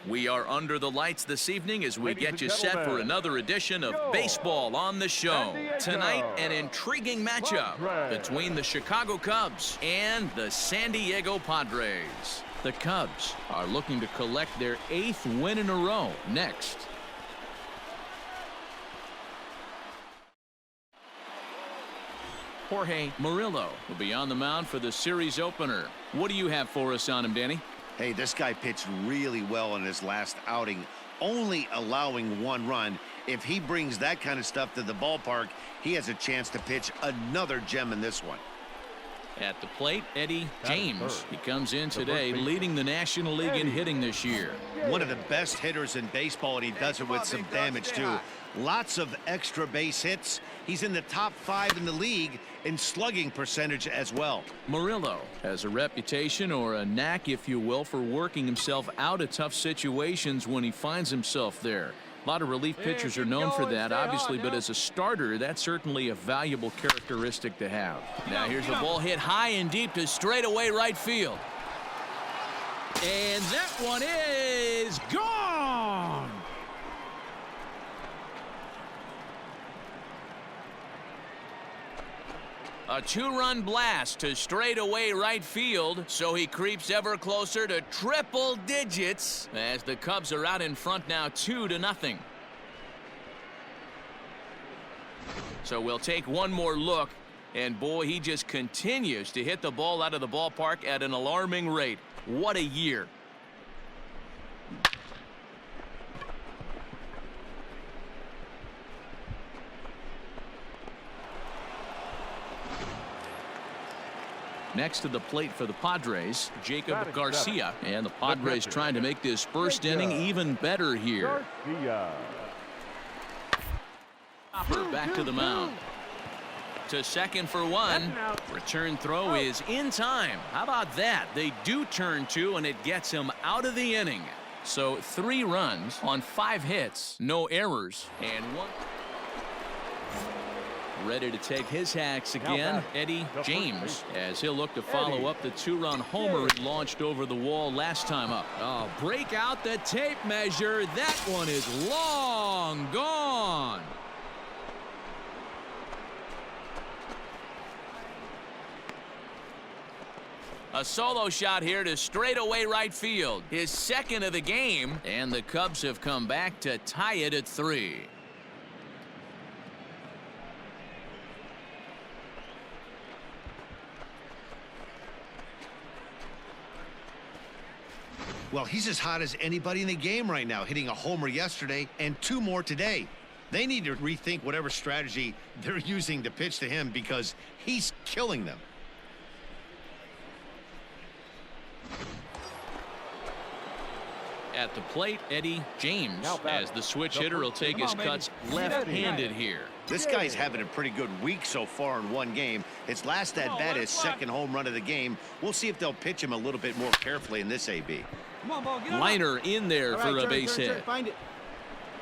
We are under the lights this evening as we get you set for another edition of Baseball on the Show. Tonight, an intriguing matchup between the Chicago Cubs and the San Diego Padres. The Cubs are looking to collect their 8th win in a row next. Jorge Murillo will be on the mound for the series opener. What do you have for us on him, Danny? Hey, this guy pitched really well in his last outing, only allowing 1 run. If he brings that kind of stuff to the ballpark, he has a chance to pitch another gem in this one. At the plate, Eddie James. He comes in today leading the National League in hitting this year. One of the best hitters in baseball, and he does it with some damage, too. Lots of extra base hits. He's in the top 5 in the league in slugging percentage as well. Murillo has a reputation, or a knack, if you will, for working himself out of tough situations when he finds himself there. A lot of relief pitchers are known for that, obviously, but as a starter, that's certainly a valuable characteristic to have. Now here's a ball hit high and deep to straightaway right field. And that one is gone! A 2-run blast to straightaway right field, so he creeps ever closer to triple digits as the Cubs are out in front now 2-0. So we'll take one more look, and boy, he just continues to hit the ball out of the ballpark at an alarming rate. What a year. Next to the plate for the Padres, Jacob Garcia. And the Padres trying to make this first inning even better here. Back to the mound. To second for 1. Return throw is in time. How about that? They do turn 2, and it gets him out of the inning. So 3 runs on 5 hits, no errors, and 1. Ready to take his hacks again, Eddie James, as he'll look to follow up the 2-run homer he launched over the wall last time up. Oh, break out the tape measure. That one is long gone. A solo shot here to straightaway right field. His 2nd of the game, and the Cubs have come back to tie it at 3. Well, he's as hot as anybody in the game right now, hitting a homer yesterday and 2 more today. They need to rethink whatever strategy they're using to pitch to him, because he's killing them. At the plate, Eddie James, as the switch hitter will take his cuts left-handed here. This guy's having a pretty good week so far in 1 game. His last at-bat, his 2nd home run of the game. We'll see if they'll pitch him a little bit more carefully in this AB. Liner in there for a base hit. Find it.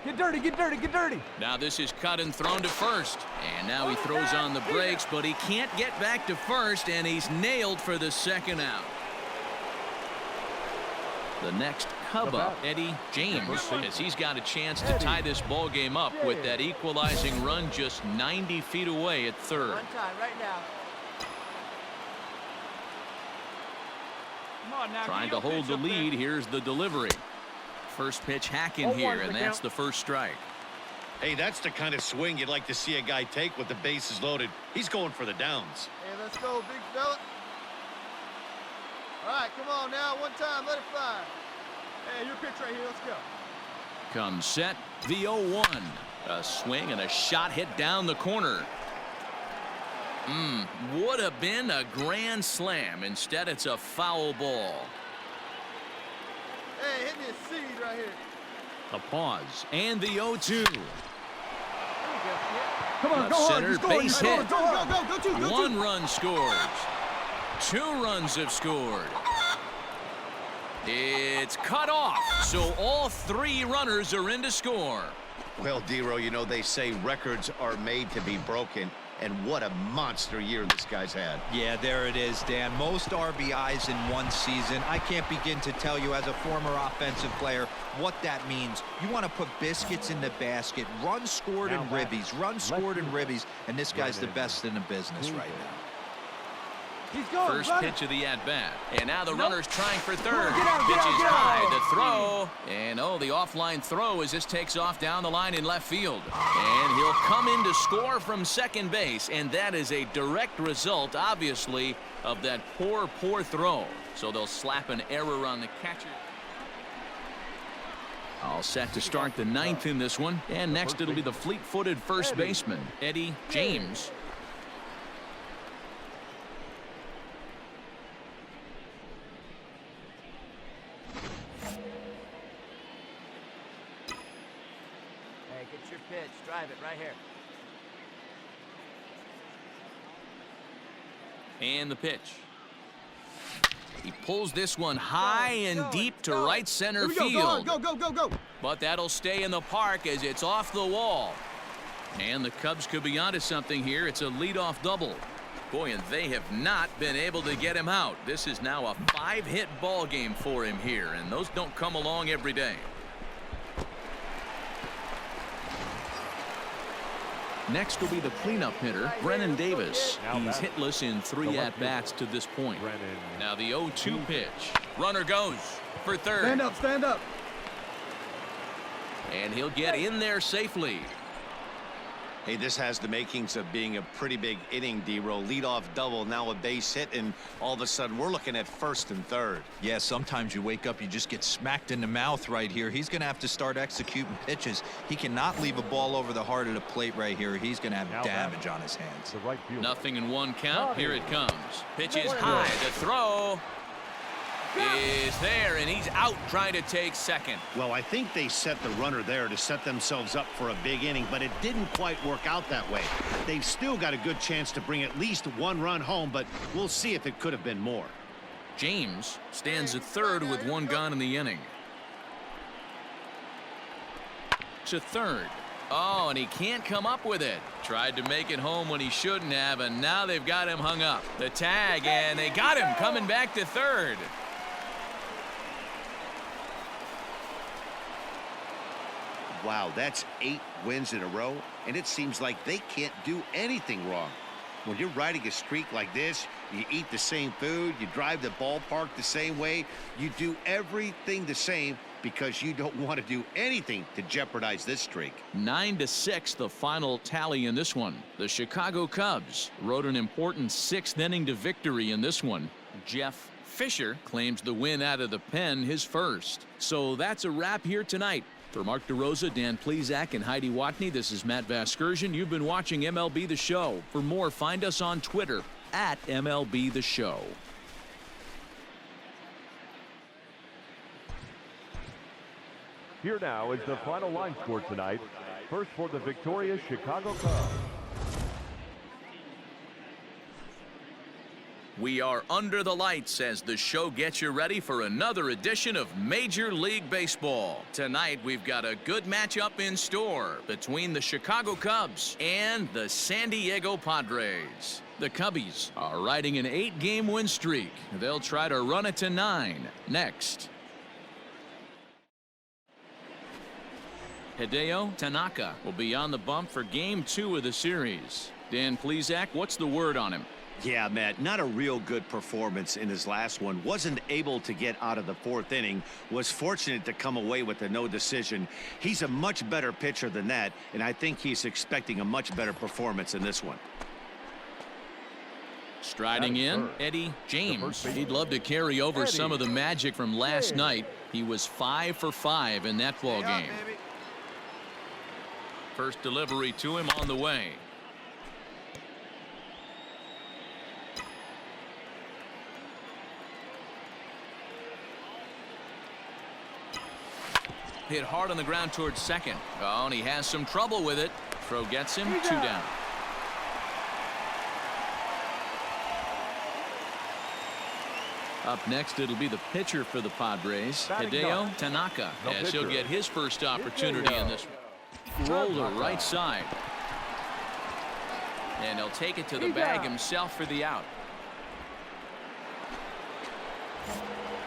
Get dirty, get dirty, get dirty. Now this is cut and thrown to first. And now he throws on the brakes, but he can't get back to first, and he's nailed for the 2nd out. The next Cub up, Eddie James, as he's got a chance to tie this ball game up with that equalizing run just 90 feet away at 3rd. One time, right now. Come on now. Trying to hold the lead. Here's the delivery. First pitch hacking here, and that's the first strike. Hey, that's the kind of swing you'd like to see a guy take with the bases loaded. He's going for the downs. Hey, let's go, big fella. All right, come on now. One time, let it fly. Hey, your pitch right here. Let's go. Comes set, the 0-1. A swing and a shot hit down the corner. Would have been a grand slam. Instead, it's a foul ball. Hey, hit me a seed right here. A pause, and the 0-2. Come on, go center hard. base hit. Go 1 run scores. 2 runs have scored. It's cut off, so all 3 runners are in to score. Well, D-Row, you know, they say records are made to be broken. and what a monster year this guy's had. Yeah, there it is, Dan. Most RBIs in one season. I can't begin to tell you as a former offensive player what that means. You want to put biscuits in the basket, runs scored and ribbies, runs scored and ribbies, and this guy's the best in the business right now. First pitch of the at-bat. And now the runner's trying for third. Pitch is high. The throw. And, oh, the offline throw as this takes off down the line in left field. And he'll come in to score from second base. And that is a direct result, obviously, of that poor throw. So they'll slap an error on the catcher. All set to start the ninth in this one. And next it'll be the fleet-footed first baseman, Eddie James. Get your pitch. Drive it right here. And the pitch. He pulls this one high and deep to right center field. Go. But that'll stay in the park as it's off the wall. And the Cubs could be onto something here. It's a leadoff double. Boy, and they have not been able to get him out. This is now a 5-hit ball game for him here, and those don't come along every day. Next will be the cleanup hitter, Brennan Davis. He's hitless in 3 at-bats to this point. Now the 0-2 pitch. Runner goes for third. Stand up. And he'll get in there safely. Hey, this has the makings of being a pretty big inning, D-Roll. Leadoff double, now a base hit, and all of a sudden we're looking at first and third. Yeah, sometimes you wake up, you just get smacked in the mouth right here. He's going to have to start executing pitches. He cannot leave a ball over the heart of the plate right here. He's going to have damage on his hands. Nothing in one count. Here it comes. Pitch is high. The throw is there, and he's out trying to take second. Well, I think they set the runner there to set themselves up for a big inning, but it didn't quite work out that way. They've still got a good chance to bring at least 1 run home, but we'll see if it could have been more. James stands at third with 1 gone in the inning. To third. Oh, and he can't come up with it. Tried to make it home when he shouldn't have, and now they've got him hung up. The tag, and they got him coming back to third. Wow, that's 8 wins in a row, and it seems like they can't do anything wrong. When you're riding a streak like this, you eat the same food, you drive the ballpark the same way, you do everything the same because you don't want to do anything to jeopardize this streak. 9-6, the final tally in this one. The Chicago Cubs rode an important 6th inning to victory in this one. Jeff Fisher claims the win out of the pen, his first. So that's a wrap here tonight. For Mark DeRosa, Dan Plesac, and Heidi Watney, this is Matt Vasgersian. You've been watching MLB The Show. For more, find us on Twitter at MLB The Show. Here now is the final line score tonight. First for the victorious Chicago Cubs. We are under the lights as the show gets you ready for another edition of Major League Baseball. Tonight, we've got a good matchup in store between the Chicago Cubs and the San Diego Padres. The Cubbies are riding an 8-game win streak. They'll try to run it to 9 next. Hideo Tanaka will be on the bump for Game 2 of the series. Dan Plesac, what's the word on him? Yeah, Matt, not a real good performance in his last one. Wasn't able to get out of the 4th inning. Was fortunate to come away with a no decision. He's a much better pitcher than that, and I think he's expecting a much better performance in this one. Striding in, Eddie James. He'd love to carry over some of the magic from last night. He was 5 for 5 in that ball game. First delivery to him on the way. Hit hard on the ground towards second. Oh, and he has some trouble with it. Throw gets him 2 down. Up next, it'll be the pitcher for the Padres, Hideo Tanaka, as he'll get his first opportunity in this roller right side. And he'll take it to the bag himself for the out.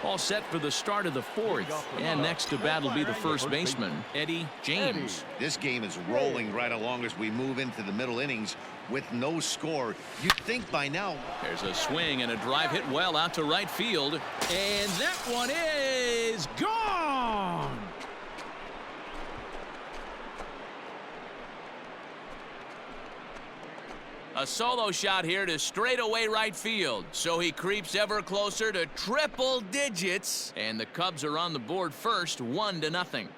All set for the start of the fourth. And next to bat will be the first baseman, Eddie James. This game is rolling right along as we move into the middle innings with no score. You'd think by now. There's a swing and a drive hit well out to right field. And that one is gone. A solo shot here to straightaway right field. So he creeps ever closer to triple digits. And the Cubs are on the board first, 1-0.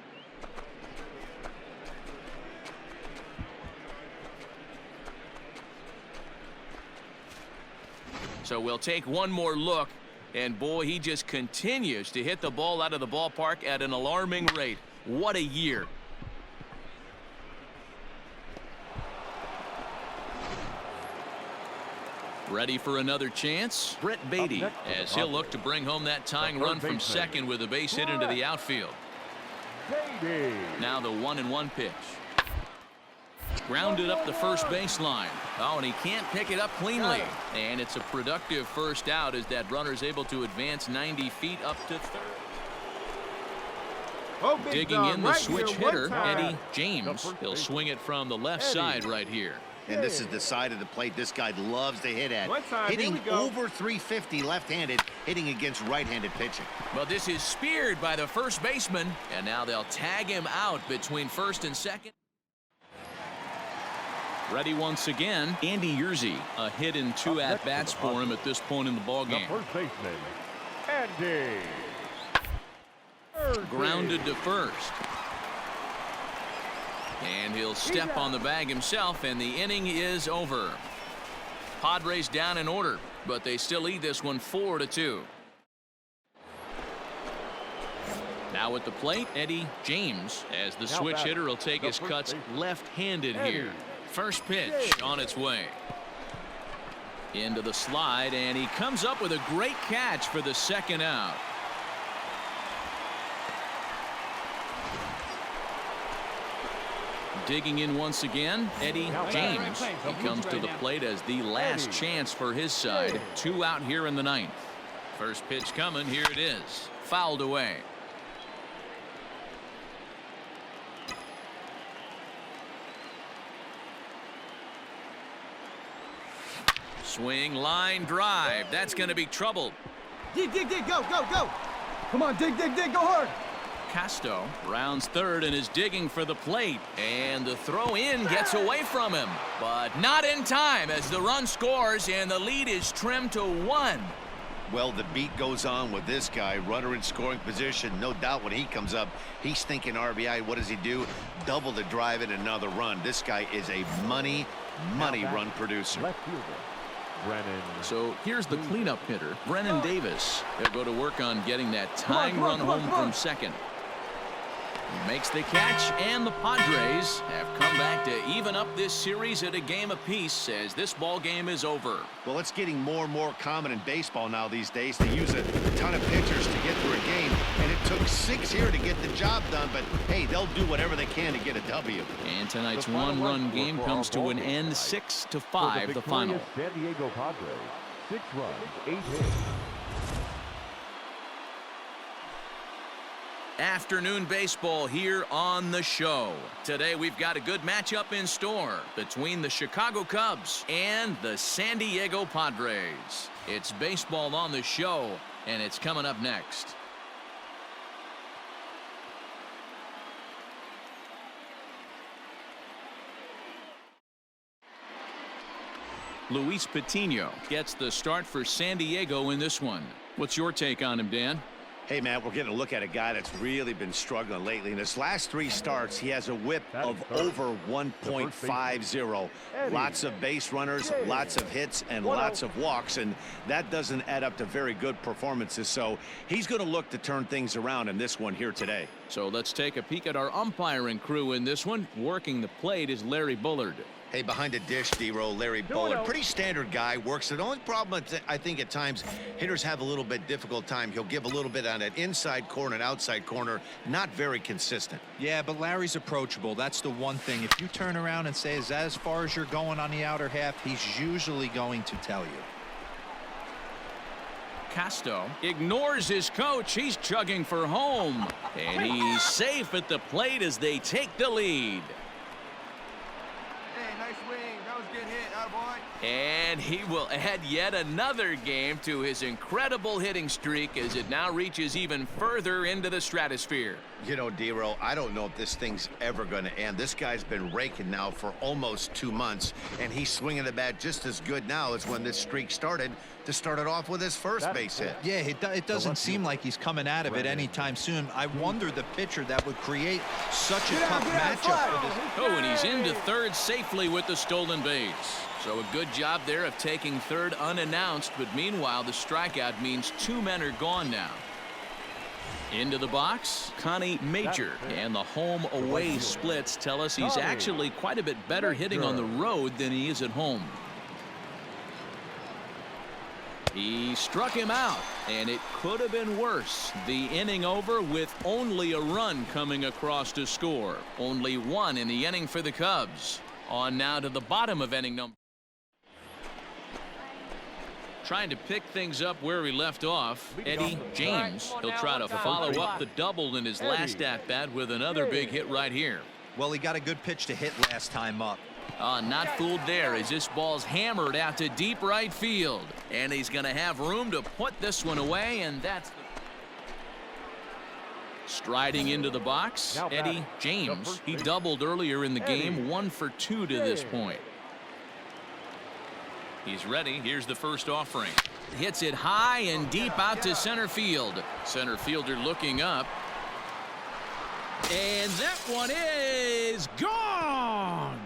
So we'll take one more look. And boy, he just continues to hit the ball out of the ballpark at an alarming rate. What a year. Ready for another chance? Brett Beatty, as he'll look to bring home that tying run from second with a base hit into the outfield. Now the 1-1 pitch. Grounded up the first baseline. Oh, and he can't pick it up cleanly. And it's a productive first out as that runner's able to advance 90 feet up to third. Digging in the switch hitter, Eddie James. He'll swing it from the left side right here. And this is the side of the plate this guy loves to hit at. Hitting over 350 left-handed, hitting against right-handed pitching. Well, this is speared by the first baseman, and now they'll tag him out between first and second. Ready once again, Andy Yerzy. A hit in 2 at-bats for him at this point in the ballgame. First baseman, Andy. Grounded to first. And he'll step on the bag himself, and the inning is over. Padres down in order, but they still lead this one 4-2. Now at the plate, Eddie James, as the switch hitter will take his cuts left-handed here. First pitch on its way. Into the slide, and he comes up with a great catch for the second out. Digging in once again, Eddie James. He comes to the plate as the last chance for his side. 2 out here in the 9th. First pitch coming. Here it is. Fouled away. Swing, line, drive. That's going to be trouble. Dig, dig, dig, go, go, go. Come on, dig, dig, dig, go hard. Castro rounds third and is digging for the plate. And the throw in gets away from him. But not in time as the run scores and the lead is trimmed to 1. Well, the beat goes on with this guy. Runner in scoring position. No doubt when he comes up, he's thinking RBI. What does he do? Double the drive and another run. This guy is a money run producer. Left fielder, Brennan. So here's the cleanup hitter, Brennan Davis. He'll go to work on getting that tying run home from second. He makes the catch, and the Padres have come back to even up this series at a game apiece as this ball game is over. Well, it's getting more and more common in baseball now these days to use a ton of pitchers to get through a game, and it took 6 here to get the job done, but hey, they'll do whatever they can to get a W. And tonight's one-run game comes to an end, 6-5, the final. San Diego Padres, 6 runs, 8 hits. Afternoon baseball here on the show. Today we've got a good matchup in store between the Chicago Cubs and the San Diego Padres. It's baseball on the show, and it's coming up next. Luis Patino gets the start for San Diego in this one. What's your take on him, Dan? Hey, man, we're getting a look at a guy that's really been struggling lately. In his last 3 starts, he has a whip of over 1.50. Lots of base runners, lots of hits, and lots of walks, and that doesn't add up to very good performances. So he's going to look to turn things around in this one here today. So let's take a peek at our umpiring crew in this one. Working the plate is Larry Bullard. Hey, behind the dish, D-Roll, Larry Bowen. Pretty standard guy, works it. The only problem, I think, at times, hitters have a little bit difficult time. He'll give a little bit on that inside corner and outside corner. Not very consistent. Yeah, but Larry's approachable. That's the one thing. If you turn around and say, is that as far as you're going on the outer half, he's usually going to tell you. Casto ignores his coach. He's chugging for home. And he's safe at the plate as they take the lead. Hey, nice swing. That was a good hit. Attaboy. And he will add yet another game to his incredible hitting streak as it now reaches even further into the stratosphere. You know, D-Roll, I don't know if this thing's ever going to end. This guy's been raking now for almost 2 months, and he's swinging the bat just as good now as when this streak started, to start it off with his first base hit. Yeah, it doesn't seem like he's coming out of it anytime soon. I wonder the pitcher that would create such a tough matchup for this. Oh, and he's into third safely with the stolen base. So a good job there of taking third unannounced, but meanwhile the strikeout means 2 men are gone now. Into the box, Connie Major, and the home-away splits tell us he's actually quite a bit better hitting on the road than he is at home. He struck him out, and it could have been worse. The inning over with only a run coming across to score. Only one in the inning for the Cubs. On now to the bottom of inning number. Trying to pick things up where he left off, Eddie James. He'll try to follow up the double in his last at-bat with another big hit right here. Well, he got a good pitch to hit last time up. Not fooled there as this ball's hammered out to deep right field. And he's going to have room to put this one away, and that's striding into the box, Eddie James. He doubled earlier in the game, 1 for 2 to this point. He's ready. Here's the first offering. Hits it high and deep out to center field. Center fielder looking up. And that one is gone.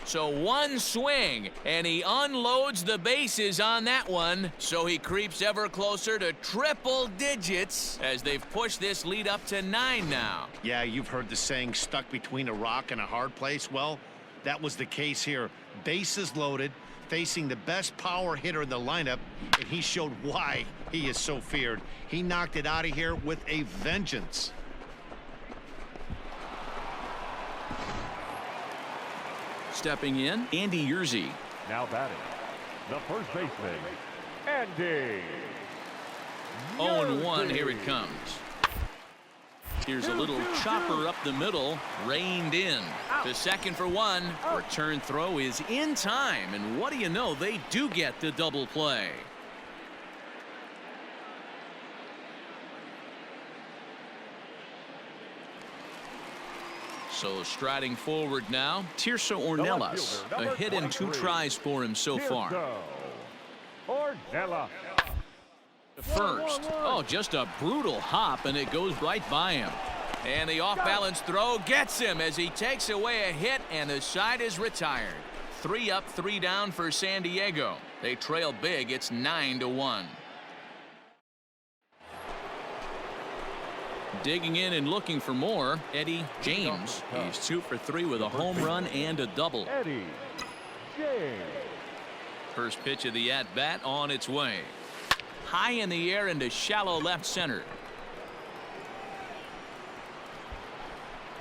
So one swing, and he unloads the bases on that one. So he creeps ever closer to triple digits as they've pushed this lead up to 9 now. Yeah, you've heard the saying, stuck between a rock and a hard place. Well, that was the case here. Bases loaded, facing the best power hitter in the lineup, and he showed why he is so feared. He knocked it out of here with a vengeance. Stepping in, Andy Yerzy. Now batting, the first baseman, Andy. 0-1, here it comes. Here's a little chopper up the middle, reined in. To second for 1. Return throw is in time, and what do you know, they do get the double play. So striding forward now, Tirso Ornelas. A hit and 2 tries for him so far. Ornelas. First. Oh, just a brutal hop, and it goes right by him. And the off-balance throw gets him as he takes away a hit, and the side is retired. 3 up, 3 down for San Diego. They trail big. It's 9-1. Digging in and looking for more, Eddie James. He's 2 for 3 with a home run and a double. Eddie James. First pitch of the at-bat on its way. High in the air into shallow left center.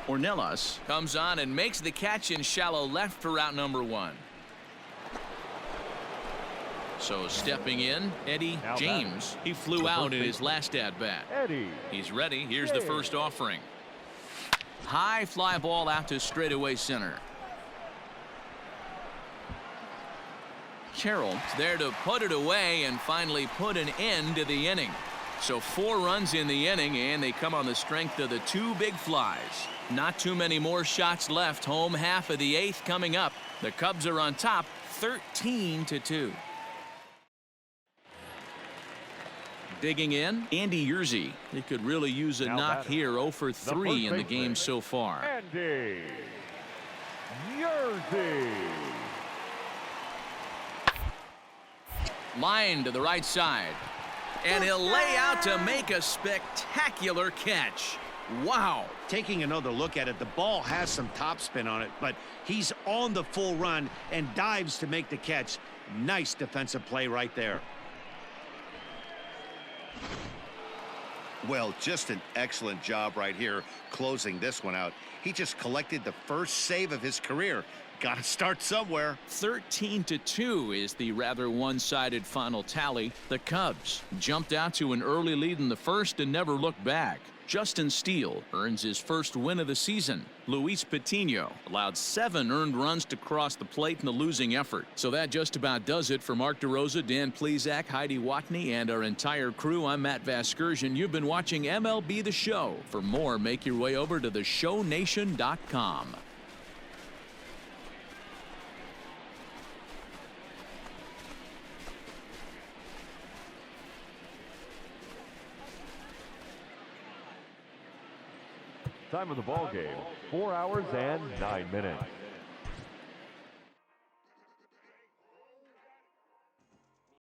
Ornelas comes on and makes the catch in shallow left for out number 1. So stepping in, Eddie James. He flew out in his last at-bat. He's ready. Here's the first offering. High fly ball out to straightaway center. Carroll's there to put it away and finally put an end to the inning. So 4 runs in the inning, and they come on the strength of the 2 big flies. Not too many more shots left. Home half of the 8th coming up. The Cubs are on top 13-2. Digging in, Andy Yerzy. He could really use a knock here. 0 for 3 in the game so far. Andy Yerzy. Line to the right side. And he'll lay out to make a spectacular catch. Wow. Taking another look at it, the ball has some topspin on it, but he's on the full run and dives to make the catch. Nice defensive play right there. Well, just an excellent job right here closing this one out. He just collected the first save of his career. Got to start somewhere. 13-2 is the rather one-sided final tally. The Cubs jumped out to an early lead in the first and never looked back. Justin Steele earns his first win of the season. Luis Patino allowed 7 earned runs to cross the plate in the losing effort. So that just about does it for Mark DeRosa, Dan Plesac, Heidi Watney, and our entire crew. I'm Matt Vasgersian. You've been watching MLB The Show. For more, make your way over to theshownation.com. Time of the ball game, 4 hours and 9 minutes.